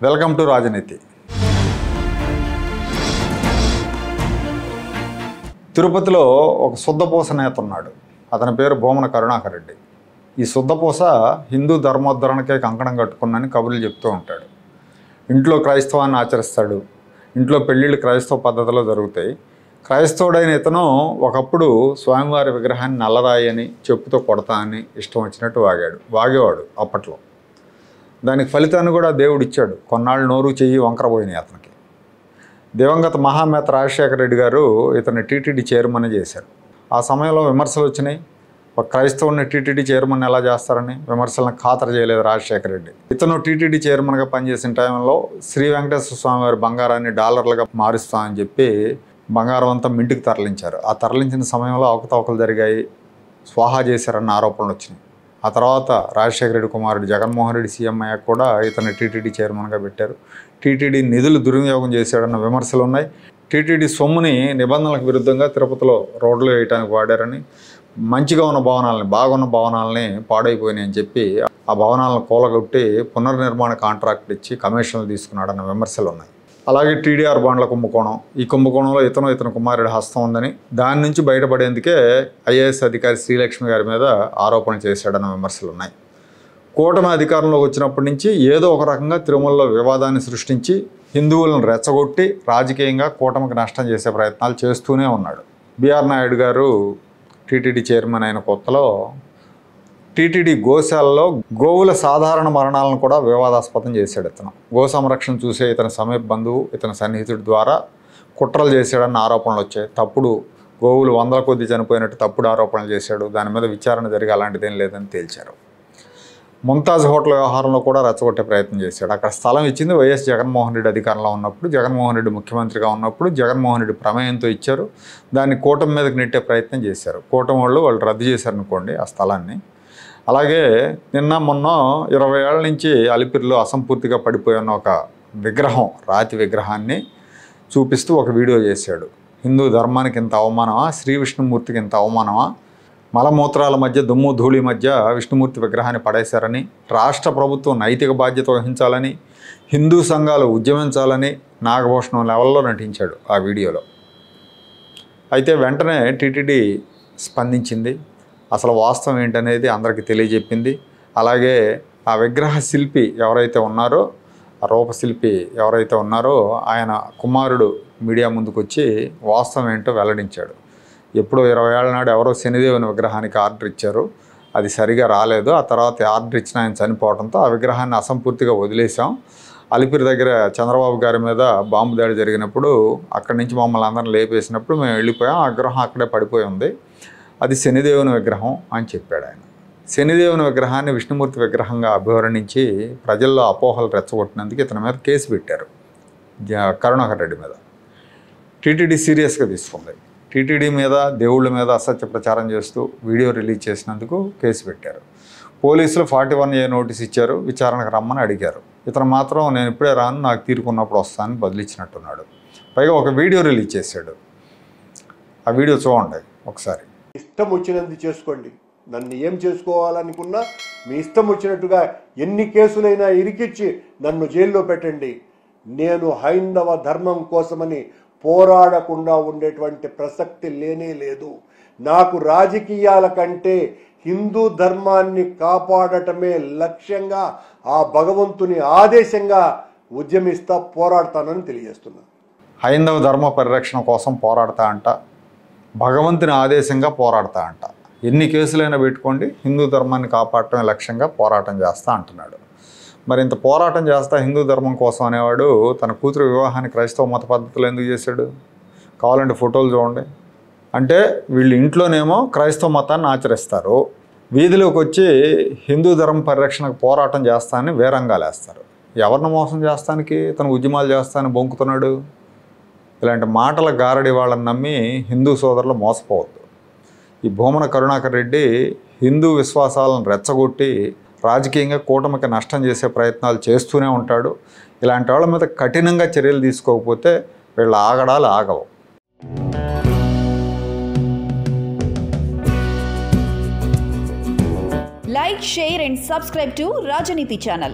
Welcome to రాజనీతి. తిరుపతిలో ఒక శుద్ధపూస నేత ఉన్నాడు. అతని పేరు భూమన కరుణాకర్ రెడ్డి. ఈ శుద్ధపూస హిందూ ధర్మోద్ధరణకే కంకణం కట్టుకున్నని కబుర్లు చెప్తూ ఉంటాడు. ఇంట్లో క్రైస్తవాన్ని ఆచరిస్తాడు. ఇంట్లో పెళ్ళిళ్ళు క్రైస్తవ పద్ధతిలో జరుగుతాయి. క్రైస్తవుడైన ఇతను ఒకప్పుడు స్వామివారి విగ్రహాన్ని నల్లరాయి అని చెప్పుతో కొడతా అని ఇష్టం వచ్చినట్టు వాగేవాడు అప్పట్లో. దానికి ఫలితాన్ని కూడా దేవుడు ఇచ్చాడు. కొన్నాళ్ళు నోరు చెయ్యి వంకరపోయినాయి అతనికి. దివంగత మహానేత రాజశేఖర రెడ్డి గారు ఇతన్ని టీటీడీ చైర్మన్ చేశారు. ఆ సమయంలో విమర్శలు వచ్చినాయి. ఒక క్రైస్తవుని టీటీడీ చైర్మన్ ఎలా చేస్తారని విమర్శలను ఖాతరు చేయలేదు రాజశేఖర రెడ్డి. ఇతను టీటీడీ చైర్మన్గా పనిచేసిన టైంలో శ్రీ వెంకటేశ్వర స్వామి వారి బంగారాన్ని డాలర్లుగా మారుస్తామని చెప్పి బంగారం అంతా మింటికి తరలించారు. ఆ తరలించిన సమయంలో అవకతవకలు జరిగాయి, స్వాహా చేశారన్న ఆరోపణలు వచ్చినాయి. ఆ తర్వాత రాజశేఖర రెడ్డి కుమారుడు జగన్మోహన్ రెడ్డి సీఎం అయ్యాక కూడా ఇతను టీటీడీ చైర్మన్గా పెట్టారు. టీటీడీ నిధులు దుర్వినియోగం చేశాడన్న విమర్శలు ఉన్నాయి. టీటీడీ సొమ్ముని నిబంధనలకు విరుద్ధంగా తిరుపతిలో రోడ్లు వేయడానికి వాడారని, మంచిగా ఉన్న భవనాలని, బాగున్న భవనాలని పాడైపోయినాయని చెప్పి ఆ భవనాలను కూలగొట్టి పునర్నిర్మాణ కాంట్రాక్ట్ ఇచ్చి కమిషన్లు తీసుకున్నాడన్న విమర్శలు ఉన్నాయి. అలాగే టీడీఆర్ బాండ్ల కుంభకోణం. ఈ కుంభకోణంలో ఇతని కుమారుడి హస్తం ఉందని, దాని నుంచి బయటపడేందుకే ఐఏఎస్ అధికారి శ్రీలక్ష్మి గారి మీద ఆరోపణ చేశాడన్న విమర్శలు ఉన్నాయి. కూటమి అధికారంలోకి వచ్చినప్పటి నుంచి ఏదో ఒక రకంగా తిరుమలలో వివాదాన్ని సృష్టించి హిందువులను రెచ్చగొట్టి రాజకీయంగా కూటమికి నష్టం చేసే ప్రయత్నాలు చేస్తూనే ఉన్నాడు. బిఆర్ నాయుడు గారు టీటీడీ చైర్మన్ అయిన కొత్తలో టీటీడీ గోశాలలో గోవుల సాధారణ మరణాలను కూడా వివాదాస్పదం చేశాడు. ఇతను గో సంరక్షణ చూసే ఇతని సమీప బంధువు, ఇతని సన్నిహితుడి ద్వారా కుట్రలు చేశాడన్న ఆరోపణలు వచ్చాయి. తప్పుడు గోవులు 100ల కొద్దీ చనిపోయినట్టు తప్పుడు ఆరోపణలు చేశాడు. దాని మీద విచారణ జరిగి అలాంటిదేం లేదని తేల్చారు. ముంతాజ్ హోటల్ వ్యవహారంలో కూడా రెచ్చగొట్టే ప్రయత్నం చేశాడు. అక్కడ స్థలం ఇచ్చింది వైఎస్ జగన్మోహన్ రెడ్డి అధికారంలో ఉన్నప్పుడు, జగన్మోహన్ రెడ్డి ముఖ్యమంత్రిగా ఉన్నప్పుడు జగన్మోహన్ రెడ్డి ప్రమేయంతో ఇచ్చారు. దాన్ని కూటమి మీదకి నెట్టే ప్రయత్నం చేశారు. కూటమి వాళ్ళు రద్దు చేశారనుకోండి ఆ స్థలాన్ని. అలాగే నిన్న మొన్న 20 ఏళ్ల నుంచి అలిపిరిలో అసంపూర్తిగా పడిపోయి ఉన్న ఒక విగ్రహం, రాతి విగ్రహాన్ని చూపిస్తూ ఒక వీడియో చేశాడు. హిందూ ధర్మానికి ఇంత అవమానమా, శ్రీ విష్ణుమూర్తికి ఇంత అవమానమా, మలమూత్రాల మధ్య దుమ్ము ధూళి మధ్య విష్ణుమూర్తి విగ్రహాన్ని పడేశారని, రాష్ట్ర ప్రభుత్వం నైతిక బాధ్యత వహించాలని, హిందూ సంఘాలు ఉద్యమించాలని నాగభూషణం లెవెల్లో నటించాడు ఆ వీడియోలో. అయితే వెంటనే టీటీడీ స్పందించింది. అసలు వాస్తవం ఏంటనేది అందరికీ తెలియజెప్పింది. అలాగే ఆ విగ్రహ శిల్పి ఎవరైతే ఉన్నారో, ఆ రూపశిల్పి ఎవరైతే ఉన్నారో ఆయన కుమారుడు మీడియా ముందుకు వచ్చి వాస్తవం ఏంటో వెల్లడించాడు. ఎప్పుడో 20 ఏళ్ల నాడు ఎవరో శనిదేవుని విగ్రహానికి ఆర్డర్ ఇచ్చారు, అది సరిగా రాలేదు. ఆ తర్వాత ఆర్డర్ ఇచ్చిన ఆయన చనిపోవడంతో ఆ విగ్రహాన్ని అసంపూర్తిగా వదిలేసాం. అలిపిరి దగ్గర చంద్రబాబు గారి మీద బాంబు దాడి జరిగినప్పుడు అక్కడి నుంచి మమ్మల్ని అందరిని లేపేసినప్పుడు మేము వెళ్ళిపోయాం. ఆ విగ్రహం అక్కడే పడిపోయి ఉంది, అది శనిదేవుని విగ్రహం అని చెప్పాడు ఆయన. శనిదేవుని విగ్రహాన్ని విష్ణుమూర్తి విగ్రహంగా అభివర్ణించి ప్రజల్లో అపోహలు రెచ్చగొట్టినందుకు ఇతని మీద కేసు పెట్టారు, కరుణాకర్ రెడ్డి మీద. టీటీడీ సీరియస్గా తీసుకుంది. టీటీడీ మీద, దేవుళ్ళ మీద అసత్య ప్రచారం చేస్తూ వీడియో రిలీజ్ చేసినందుకు కేసు పెట్టారు. పోలీసులు 41A నోటీస్ ఇచ్చారు, విచారణకు రమ్మని అడిగారు. ఇతను మాత్రం నేను ఇప్పుడే రాను, నాకు తీరుకున్నప్పుడు వస్తానని బదిలిచ్చినట్టున్నాడు. పైగా ఒక వీడియో రిలీజ్ చేశాడు. ఆ వీడియో చూడండి ఒకసారి. ఇష్టం వచ్చినంత చేసుకోండి, నన్ను ఏం చేసుకోవాలనుకున్నా మీ ఇష్టం వచ్చినట్టుగా ఎన్ని కేసులైనా ఇరికిచ్చి నన్ను జైల్లో పెట్టండి. నేను హైందవ ధర్మం కోసమని పోరాడకుండా ఉండేటువంటి ప్రసక్తి లేనే లేదు. నాకు రాజకీయాల కంటే హిందూ ధర్మాన్ని కాపాడటమే లక్ష్యంగా, ఆ భగవంతుని ఆదేశంగా ఉద్యమిస్తా, పోరాడతానని తెలియజేస్తున్నా. హైందవ ధర్మ పరిరక్షణ కోసం పోరాడతా అంట, భగవంతుని ఆదేశంగా పోరాడతా అంట. ఎన్ని కేసులైనా పెట్టుకోండి, హిందూ ధర్మాన్ని కాపాడటమే లక్ష్యంగా పోరాటం చేస్తా అంటున్నాడు. మరి ఇంత పోరాటం చేస్తా హిందూ ధర్మం కోసం అనేవాడు తన కూతురు వివాహాన్ని క్రైస్తవ మత పద్ధతిలో ఎందుకు చేశాడు? కావాలంటే ఫోటోలు చూడండి. అంటే వీళ్ళు ఇంట్లోనేమో క్రైస్తవ మతాన్ని ఆచరిస్తారు, వీధిలోకి వచ్చి హిందూ ధర్మ పరిరక్షణకు పోరాటం చేస్తానని వేరంగాలు వేస్తారు. ఎవరిని మోసం చేస్తానికి, తన ఉద్యమాలు చేస్తానని బొంకుతున్నాడు? ఇలాంటి మాటల గారడి వాళ్ళని నమ్మి హిందూ సోదరులు మోసపోవద్దు. ఈ భూమన కరుణాకర్ రెడ్డి హిందూ విశ్వాసాలను రెచ్చగొట్టి రాజకీయంగా కూటమికి నష్టం చేసే ప్రయత్నాలు చేస్తూనే ఉంటాడు. ఇలాంటి వాళ్ళ మీద కఠినంగా చర్యలు తీసుకోకపోతే వీళ్ళ ఆగడాలు ఆగవు. Like, share and subscribe to Rajaniti channel.